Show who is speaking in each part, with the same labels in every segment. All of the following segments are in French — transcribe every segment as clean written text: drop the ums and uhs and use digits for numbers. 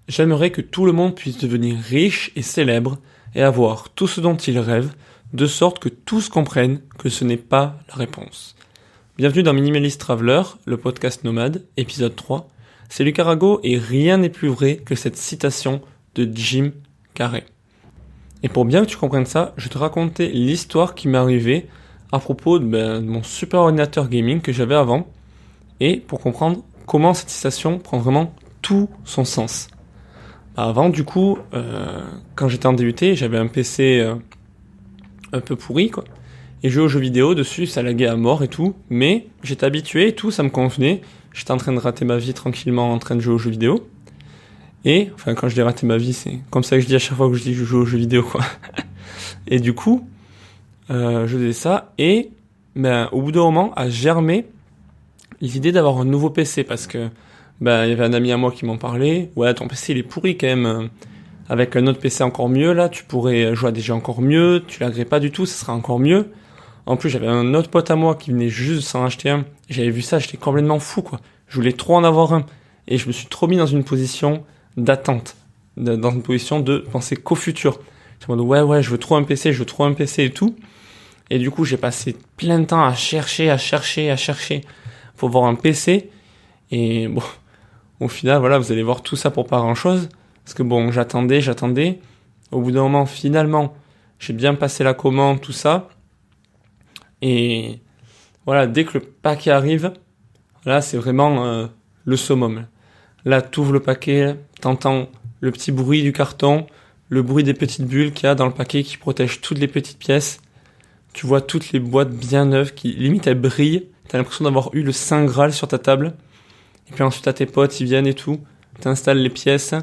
Speaker 1: J'aimerais que tout le monde puisse devenir riche et célèbre et avoir tout ce dont il rêve, de sorte que tous comprennent que ce n'est pas la réponse. Bienvenue dans Minimalist Traveler, le podcast nomade, épisode 3. C'est Lucas Rago et rien n'est plus vrai que cette citation de Jim Carrey. Et pour bien que tu comprennes ça, je vais te raconter l'histoire qui m'est arrivée à propos de mon super ordinateur gaming que j'avais avant, et pour comprendre comment cette citation prend vraiment tout son sens. Avant, du coup, quand j'étais en DUT, j'avais un PC un peu pourri, quoi. Et je jouais aux jeux vidéo dessus, ça laguait à mort et tout. Mais j'étais habitué et tout, ça me convenait. J'étais en train de rater ma vie tranquillement en train de jouer aux jeux vidéo. Et, enfin, quand je dis rater ma vie, c'est comme ça que je dis à chaque fois que je dis que je joue aux jeux vidéo, quoi. Et du coup, je faisais ça. Et, au bout d'un moment, a germé l'idée d'avoir un nouveau PC parce que il y avait un ami à moi qui m'en parlait. Ouais, ton PC il est pourri quand même. Avec un autre PC encore mieux, là, tu pourrais jouer à des jeux encore mieux. Tu l'agrées pas du tout, ça sera encore mieux. En plus, j'avais un autre pote à moi qui venait juste de s'en acheter un. J'avais vu ça, j'étais complètement fou, quoi. Je voulais trop en avoir un. Et je me suis trop mis dans une position d'attente. Dans une position de penser qu'au futur. Je me dis, ouais, je veux trop un PC et tout. Et du coup, j'ai passé plein de temps à chercher pour voir un PC. Et bon, au final, voilà, vous allez voir tout ça pour pas grand chose. Parce que bon, j'attendais. Au bout d'un moment, finalement, j'ai bien passé la commande, tout ça. Et voilà, dès que le paquet arrive, là, c'est vraiment le summum. Là, t'ouvres le paquet, t'entends le petit bruit du carton, le bruit des petites bulles qu'il y a dans le paquet qui protège toutes les petites pièces. Tu vois toutes les boîtes bien neuves qui, limite, elles brillent. T'as l'impression d'avoir eu le Saint Graal sur ta table. Et puis ensuite, t'as tes potes, ils viennent et tout. T'installes les pièces.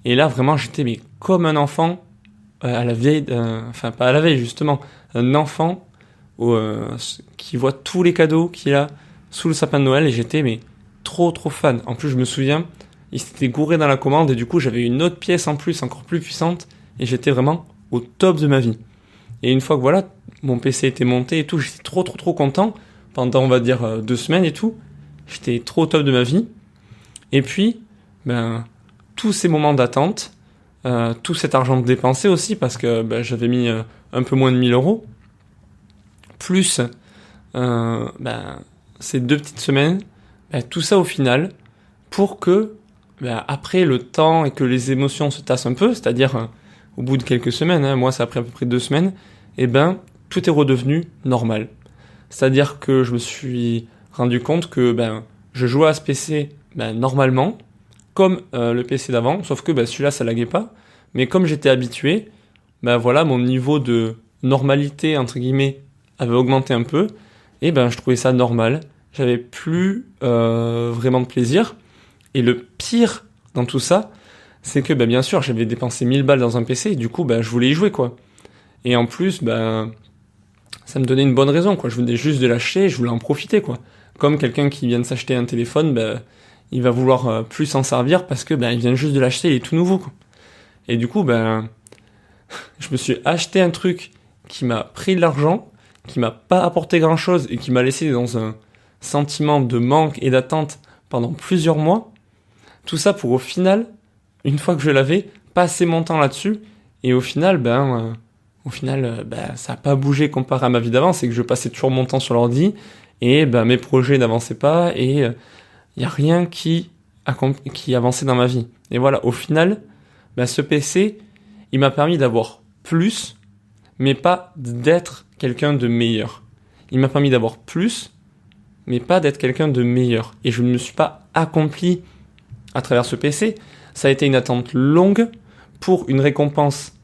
Speaker 1: Et là, vraiment, j'étais comme un enfant à la vieille... enfin, pas à la veille, justement. Un enfant qui voit tous les cadeaux qu'il a sous le sapin de Noël. Et j'étais trop fan. En plus, je me souviens, il s'était gouré dans la commande. Et du coup, j'avais une autre pièce en plus, encore plus puissante. Et j'étais vraiment au top de ma vie. Et une fois que voilà, mon PC était monté et tout, j'étais trop content. Pendant, on va dire, 2 semaines et tout. J'étais trop au top de ma vie. Et puis, tous ces moments d'attente, tout cet argent dépensé aussi, parce que j'avais mis un peu moins de 1000 euros, plus ces 2 petites semaines, tout ça au final, pour que, après le temps et que les émotions se tassent un peu, c'est-à-dire au bout de quelques semaines, moi ça a pris à peu près 2 semaines, tout est redevenu normal. C'est-à-dire que je me suis rendu compte que je jouais à ce PC normalement, comme le PC d'avant, sauf que celui-là ça laguait pas, mais comme j'étais habitué, voilà, mon niveau de normalité entre guillemets avait augmenté un peu, et je trouvais ça normal, j'avais plus vraiment de plaisir, et le pire dans tout ça, c'est que bien sûr j'avais dépensé 1000 balles dans un PC, et du coup je voulais y jouer quoi, et en plus ça me donnait une bonne raison quoi, je venais juste de l'acheter, je voulais en profiter quoi, comme quelqu'un qui vient de s'acheter un téléphone, il va vouloir plus s'en servir parce que il vient juste de l'acheter, il est tout nouveau quoi. Et du coup je me suis acheté un truc qui m'a pris de l'argent, qui m'a pas apporté grand chose et qui m'a laissé dans un sentiment de manque et d'attente pendant plusieurs mois. Tout ça pour au final, une fois que je l'avais, passer mon temps là-dessus, et au final ça a pas bougé comparé à ma vie d'avant, c'est que je passais toujours mon temps sur l'ordi et mes projets n'avançaient pas et il y a rien qui avançait dans ma vie. Et voilà, au final, ce PC, il m'a permis d'avoir plus, mais pas d'être quelqu'un de meilleur. Il m'a permis d'avoir plus, mais pas d'être quelqu'un de meilleur. Et je ne me suis pas accompli à travers ce PC. Ça a été une attente longue pour une récompense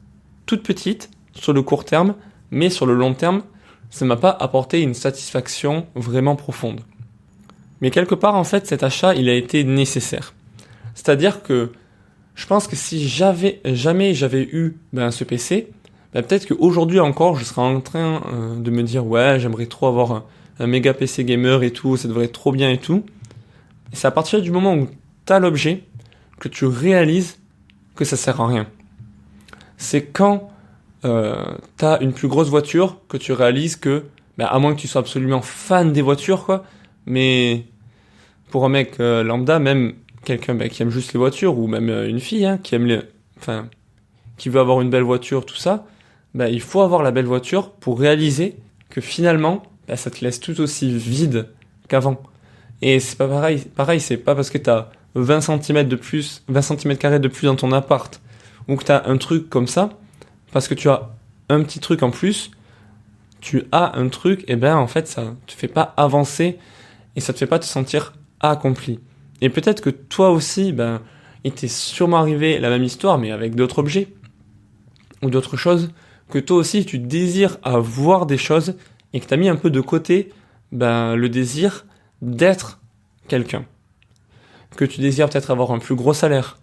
Speaker 1: toute petite sur le court terme, mais sur le long terme, ça m'a pas apporté une satisfaction vraiment profonde. Mais quelque part, en fait, cet achat, il a été nécessaire. C'est-à-dire que je pense que si jamais j'avais eu ce PC, peut-être qu'aujourd'hui encore, je serais en train de me dire « Ouais, j'aimerais trop avoir un méga PC gamer et tout, ça devrait être trop bien et tout. » Et c'est à partir du moment où tu as l'objet que tu réalises que ça sert à rien. C'est quand tu as une plus grosse voiture que tu réalises que, à moins que tu sois absolument fan des voitures, quoi, mais pour un mec lambda, même quelqu'un qui aime juste les voitures, ou même une fille qui aime qui veut avoir une belle voiture, tout ça, il faut avoir la belle voiture pour réaliser que finalement, ça te laisse tout aussi vide qu'avant. Et c'est pas pareil. Pareil, c'est pas parce que t'as 20 cm de plus, 20 cm² de plus dans ton appart, ou que t'as un truc comme ça, parce que tu as un petit truc en plus, tu as un truc, et en fait, ça te fait pas avancer, et ça te fait pas te sentir accompli. Et peut-être que toi aussi, il t'est sûrement arrivé la même histoire, mais avec d'autres objets, ou d'autres choses, que toi aussi, tu désires avoir des choses, et que t'as mis un peu de côté, le désir d'être quelqu'un. Que tu désires peut-être avoir un plus gros salaire,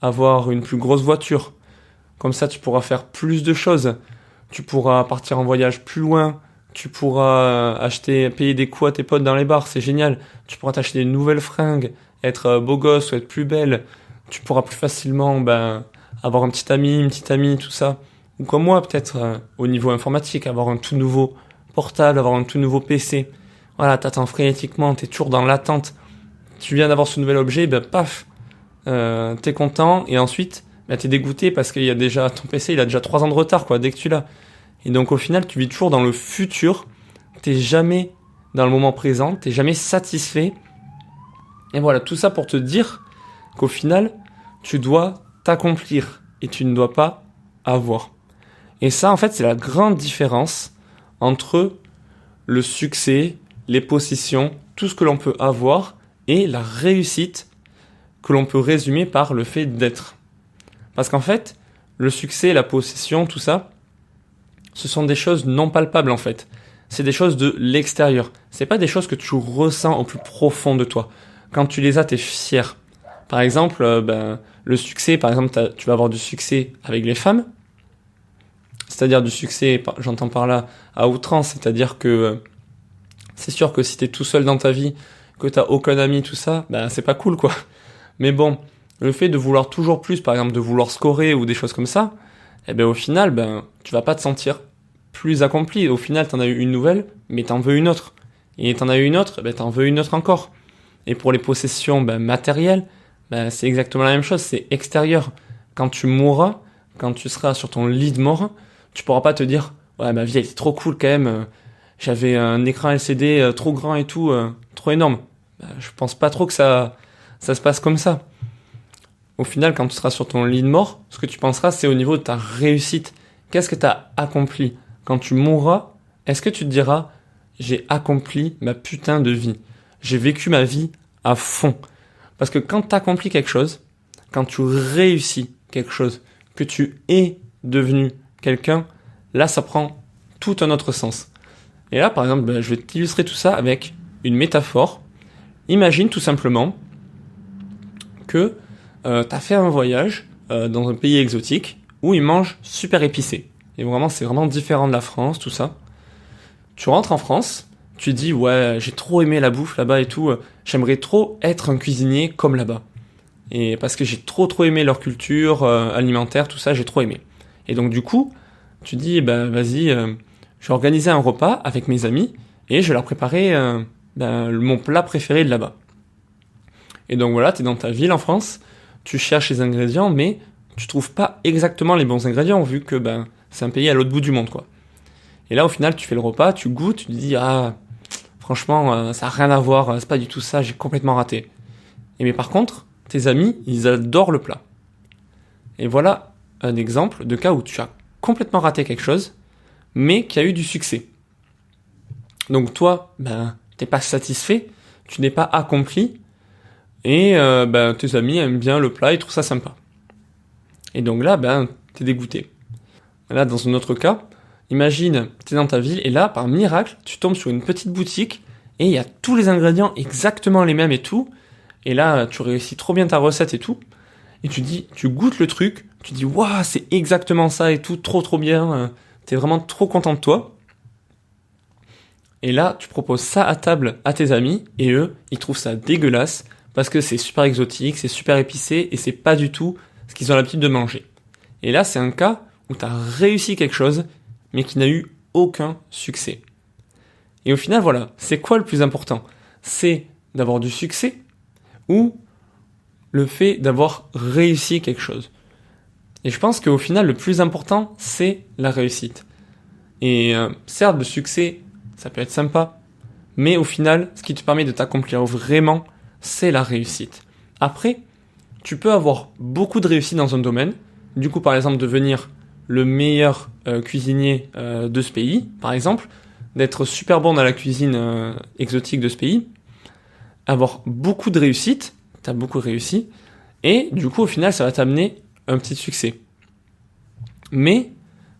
Speaker 1: avoir une plus grosse voiture. Comme ça, tu pourras faire plus de choses. Tu pourras partir en voyage plus loin. Tu pourras payer des coups à tes potes dans les bars, c'est génial. Tu pourras t'acheter de nouvelles fringues, être beau gosse ou être plus belle. Tu pourras plus facilement avoir un petit ami, une petite amie, tout ça. Ou comme moi, peut-être au niveau informatique, avoir un tout nouveau portable, avoir un tout nouveau PC. Voilà, t'attends frénétiquement, t'es toujours dans l'attente. Tu viens d'avoir ce nouvel objet, paf, t'es content, et ensuite, t'es dégoûté parce qu'il y a déjà, ton PC, il a déjà 3 ans de retard, dès que tu l'as. Et donc, au final, tu vis toujours dans le futur, t'es jamais dans le moment présent, t'es jamais satisfait. Et voilà, tout ça pour te dire qu'au final, tu dois t'accomplir, et tu ne dois pas avoir. Et ça, en fait, c'est la grande différence entre le succès, les possessions, tout ce que l'on peut avoir, et la réussite que l'on peut résumer par le fait d'être. Parce qu'en fait, le succès, la possession, tout ça, ce sont des choses non palpables en fait. C'est des choses de l'extérieur. C'est pas des choses que tu ressens au plus profond de toi. Quand tu les as, t'es fier. Par exemple, le succès, par exemple, tu vas avoir du succès avec les femmes. C'est-à-dire du succès, j'entends par là, à outrance. C'est-à-dire que c'est sûr que si t'es tout seul dans ta vie, que t'as aucun ami, tout ça, c'est pas cool, quoi. Mais bon, le fait de vouloir toujours plus, par exemple, de vouloir scorer ou des choses comme ça, au final, tu vas pas te sentir plus accompli. Au final, t'en as eu une nouvelle, mais t'en veux une autre. Et t'en as eu une autre, t'en veux une autre encore. Et pour les possessions matérielles, c'est exactement la même chose, c'est extérieur. Quand tu mourras, quand tu seras sur ton lit de mort, tu pourras pas te dire « Ouais, ma vie, elle était trop cool quand même, j'avais un écran LCD trop grand et tout, trop énorme. » Je pense pas trop que ça se passe comme ça. Au final, quand tu seras sur ton lit de mort, ce que tu penseras, c'est au niveau de ta réussite. Qu'est-ce que tu as accompli? Quand tu mourras, est-ce que tu te diras « J'ai accompli ma putain de vie. J'ai vécu ma vie à fond. » Parce que quand tu accomplis quelque chose, quand tu réussis quelque chose, que tu es devenu quelqu'un, là, ça prend tout un autre sens. Et là, par exemple, je vais t'illustrer tout ça avec une métaphore. Imagine tout simplement que tu as fait un voyage dans un pays exotique où ils mangent super épicé. Et vraiment, c'est vraiment différent de la France, tout ça. Tu rentres en France, tu dis « Ouais, j'ai trop aimé la bouffe là-bas et tout, j'aimerais trop être un cuisinier comme là-bas. » Et parce que j'ai trop aimé leur culture alimentaire, tout ça, j'ai trop aimé. Et donc du coup, tu dis vas-y, je vais organiser un repas avec mes amis et je vais leur préparer mon plat préféré de là-bas. Et donc voilà, tu es dans ta ville en France, tu cherches les ingrédients, mais tu trouves pas exactement les bons ingrédients vu que c'est un pays à l'autre bout du monde, quoi. Et là, au final, tu fais le repas, tu goûtes, tu te dis franchement, ça a rien à voir, c'est pas du tout ça, j'ai complètement raté. Mais par contre, tes amis, ils adorent le plat. Et voilà un exemple de cas où tu as complètement raté quelque chose, mais qui a eu du succès. Donc toi, t'es pas satisfait, tu n'es pas accompli, et tes amis aiment bien le plat, ils trouvent ça sympa. Et donc là, t'es dégoûté. Là, dans un autre cas, imagine, t'es dans ta ville, et là, par miracle, tu tombes sur une petite boutique, et il y a tous les ingrédients exactement les mêmes et tout, et là, tu réussis trop bien ta recette et tout, et tu goûtes le truc, tu dis, waouh, c'est exactement ça et tout, trop bien, t'es vraiment trop content de toi. Et là, tu proposes ça à table à tes amis, et eux, ils trouvent ça dégueulasse, parce que c'est super exotique, c'est super épicé, et c'est pas du tout ce qu'ils ont l'habitude de manger. Et là, c'est un cas où t'as réussi quelque chose, mais qui n'a eu aucun succès. Et au final, voilà, c'est quoi le plus important? C'est d'avoir du succès, ou le fait d'avoir réussi quelque chose. Et je pense qu'au final, le plus important, c'est la réussite. Et certes, le succès, ça peut être sympa, mais au final, ce qui te permet de t'accomplir vraiment, c'est la réussite. Après, tu peux avoir beaucoup de réussite dans un domaine, du coup, par exemple, devenir le meilleur cuisinier de ce pays, par exemple, d'être super bon dans la cuisine exotique de ce pays, avoir beaucoup de réussite, tu as beaucoup réussi, et du coup, au final, ça va t'amener un petit succès. Mais,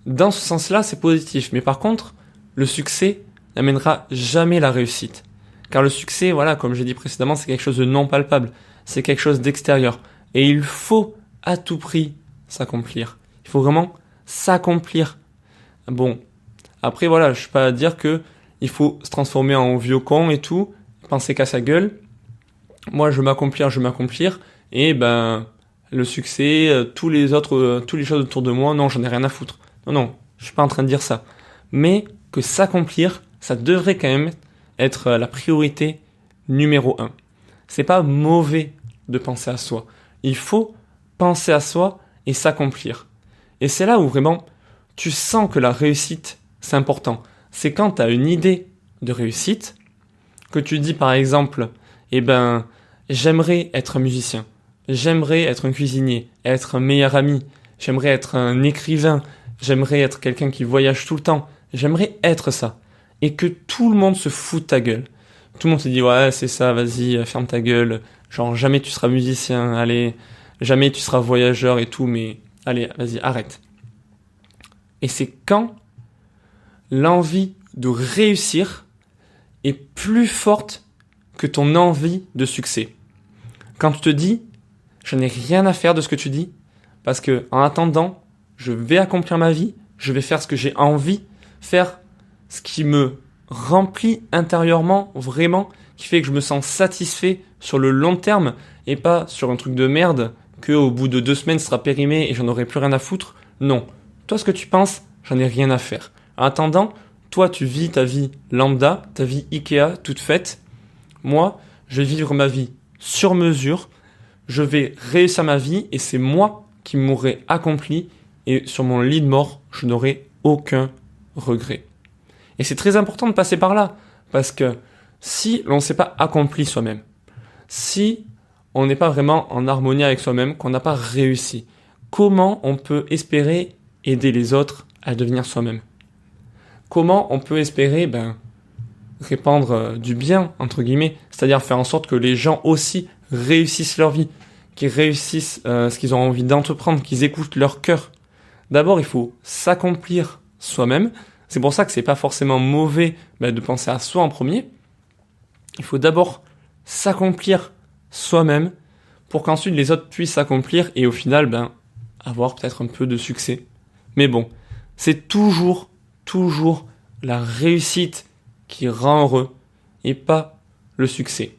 Speaker 1: dans ce sens-là, c'est positif. Mais par contre, le succès n'amènera jamais la réussite. Car le succès, voilà, comme j'ai dit précédemment, c'est quelque chose de non palpable. C'est quelque chose d'extérieur. Et il faut à tout prix s'accomplir. Il faut vraiment s'accomplir. Bon, après voilà, je suis pas à dire que il faut se transformer en vieux con et tout, penser qu'à sa gueule. Moi, je vais m'accomplir, et ben le succès, toutes les choses autour de moi, non, j'en ai rien à foutre. Non, je suis pas en train de dire ça. Mais que s'accomplir, ça devrait quand même être la priorité numéro 1. C'est pas mauvais de penser à soi. Il faut penser à soi et s'accomplir. Et c'est là où vraiment tu sens que la réussite, c'est important. C'est quand tu as une idée de réussite, que tu dis par exemple, j'aimerais être un musicien, j'aimerais être un cuisinier, être un meilleur ami, j'aimerais être un écrivain, j'aimerais être quelqu'un qui voyage tout le temps, j'aimerais être ça. Et que tout le monde se fout de ta gueule. Tout le monde se dit, ouais, c'est ça, vas-y, ferme ta gueule. Genre, jamais tu seras musicien, allez, jamais tu seras voyageur et tout, mais allez, vas-y, arrête. Et c'est quand l'envie de réussir est plus forte que ton envie de succès. Quand tu te dis, je n'ai rien à faire de ce que tu dis, parce que en attendant, je vais accomplir ma vie, je vais faire ce que j'ai envie, faire ce qui me remplit intérieurement, vraiment, qui fait que je me sens satisfait sur le long terme, et pas sur un truc de merde, que au bout de 2 semaines sera périmé et j'en aurai plus rien à foutre. Non. Toi, ce que tu penses, j'en ai rien à faire. En attendant, toi, tu vis ta vie lambda, ta vie Ikea, toute faite. Moi, je vais vivre ma vie sur mesure, je vais réussir ma vie, et c'est moi qui m'aurai accompli, et sur mon lit de mort, je n'aurai aucun regret. Et c'est très important de passer par là, parce que si l'on ne s'est pas accompli soi-même, si on n'est pas vraiment en harmonie avec soi-même, qu'on n'a pas réussi, comment on peut espérer aider les autres à devenir soi-même? Comment on peut espérer répandre du bien, entre guillemets, c'est-à-dire faire en sorte que les gens aussi réussissent leur vie, qu'ils réussissent ce qu'ils ont envie d'entreprendre, qu'ils écoutent leur cœur. D'abord, il faut s'accomplir soi-même. C'est pour ça que c'est pas forcément mauvais de penser à soi en premier. Il faut d'abord s'accomplir soi-même pour qu'ensuite les autres puissent s'accomplir et au final avoir peut-être un peu de succès. Mais bon, c'est toujours la réussite qui rend heureux et pas le succès.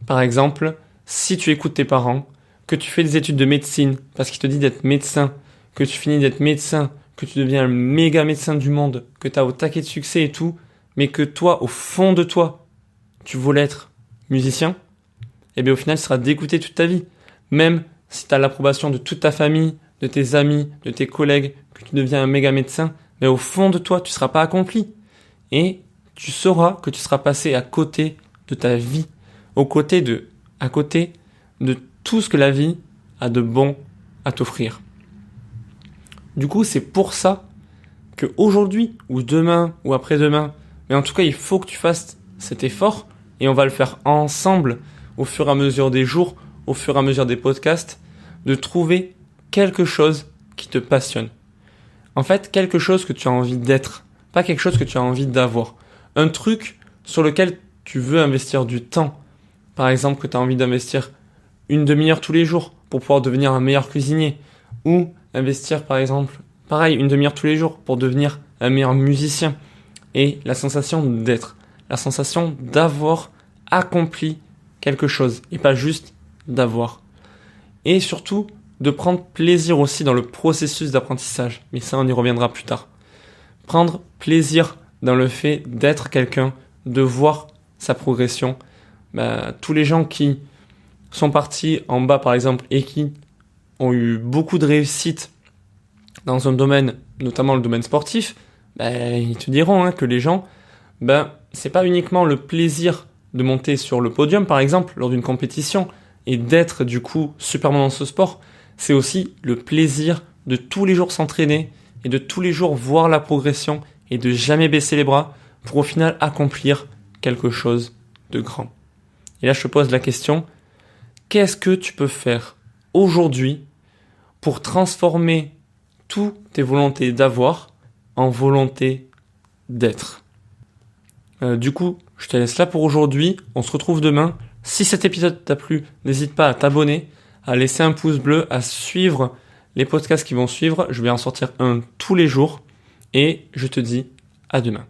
Speaker 1: Par exemple, si tu écoutes tes parents, que tu fais des études de médecine parce qu'ils te disent d'être médecin, que tu finis d'être médecin, que tu deviens le méga médecin du monde, que tu as au taquet de succès et tout, mais que toi, au fond de toi, tu voulais être musicien, et bien au final, tu seras dégoûté toute ta vie. Même si tu as l'approbation de toute ta famille, de tes amis, de tes collègues, que tu deviens un méga médecin, mais au fond de toi, tu ne seras pas accompli. Et tu sauras que tu seras passé à côté de ta vie, à côté de tout ce que la vie a de bon à t'offrir. Du coup, c'est pour ça que aujourd'hui, ou demain, ou après-demain, mais en tout cas, il faut que tu fasses cet effort, et on va le faire ensemble, au fur et à mesure des jours, au fur et à mesure des podcasts, de trouver quelque chose qui te passionne. En fait, quelque chose que tu as envie d'être, pas quelque chose que tu as envie d'avoir. Un truc sur lequel tu veux investir du temps. Par exemple, que tu as envie d'investir 1 demi-heure tous les jours pour pouvoir devenir un meilleur cuisinier. Ou investir, par exemple, pareil, 1 demi-heure tous les jours pour devenir un meilleur musicien. Et la sensation d'être, la sensation d'avoir accompli quelque chose et pas juste d'avoir. Et surtout, de prendre plaisir aussi dans le processus d'apprentissage. Mais ça, on y reviendra plus tard. Prendre plaisir dans le fait d'être quelqu'un, de voir sa progression. Tous les gens qui sont partis en bas par exemple et qui ont eu beaucoup de réussite dans un domaine, notamment le domaine sportif, ils te diront que les gens, c'est pas uniquement le plaisir de monter sur le podium par exemple lors d'une compétition et d'être du coup super bon dans ce sport, c'est aussi le plaisir de tous les jours s'entraîner et de tous les jours voir la progression et de jamais baisser les bras pour au final accomplir quelque chose de grand. Et là je te pose la question, qu'est-ce que tu peux faire aujourd'hui pour transformer toutes tes volontés d'avoir en volonté d'être? Du coup, je te laisse là pour aujourd'hui. On se retrouve demain. Si cet épisode t'a plu, n'hésite pas à t'abonner, à laisser un pouce bleu, à suivre les podcasts qui vont suivre. Je vais en sortir un tous les jours. Et je te dis à demain.